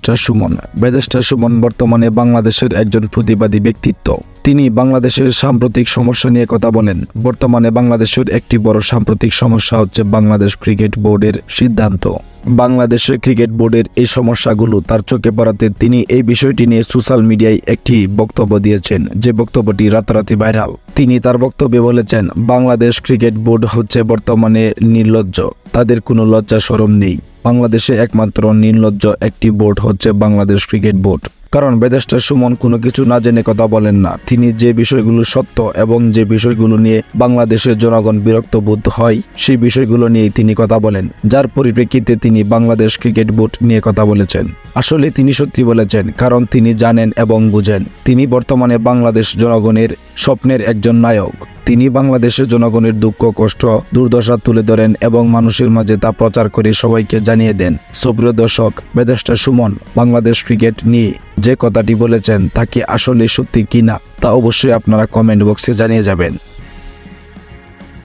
বেদেস্টার সুমন। বেদেস্টার সুমন বর্তমানে বাংলাদেশের একজন প্রতিবাদী ব্যক্তিত্ব। তিনি বাংলাদেশের সাম্প্রতিক সমস্যা নিয়ে কথা বলেন। বর্তমানে বাংলাদেশের একটি বড় সাম্প্রতিক সমস্যা হচ্ছে বাংলাদেশ ক্রিকেট বোর্ডের সিদ্ধান্ত। বাংলাদেশের ক্রিকেট বোর্ডের এই সমস্যাগুলো তার চোখে পড়াতে তিনি এই বিষয়টি নিয়ে সোশ্যাল মিডিয়ায় একটি বক্তব্য দিয়েছেন, যে বক্তব্যটি রাতারাতি ভাইরাল। তিনি তার বক্তব্যে বলেছেন, বাংলাদেশ ক্রিকেট বোর্ড হচ্ছে বর্তমানে নির্লজ্জ, তাদের কোনো লজ্জা শরম নেই। বাংলাদেশে একমাত্র নির্লজ্জ একটি বোর্ড হচ্ছে বাংলাদেশ ক্রিকেট বোর্ড। কারণ বেদেস্টার সুমন কোনো কিছু না জেনে কথা বলেন না। তিনি যে বিষয়গুলো সত্য এবং যে বিষয়গুলো নিয়ে বাংলাদেশের জনগণ বিরক্ত বোধ হয় সেই বিষয়গুলো নিয়ে তিনি কথা বলেন, যার পরিপ্রেক্ষিতে তিনি বাংলাদেশ ক্রিকেট বোর্ড নিয়ে কথা বলেছেন। আসলে তিনি সত্যি বলেছেন, কারণ তিনি জানেন এবং বুঝেন। তিনি বর্তমানে বাংলাদেশ জনগণের স্বপ্নের একজন নায়ক। তিনি বাংলাদেশের জনগণের দুঃখ কষ্ট দুর্দশা তুলে ধরেন এবং মানুষের মাঝে তা প্রচার করে সবাইকে জানিয়ে দেন। সুপ্রিয় দর্শক, বেদেস্টার সুমন বাংলাদেশ ক্রিকেট নিয়ে যে কথাটি বলেছেন তা কি আসলে সত্যি কিনা তা অবশ্যই আপনারা কমেন্ট বক্সে জানিয়ে যাবেন।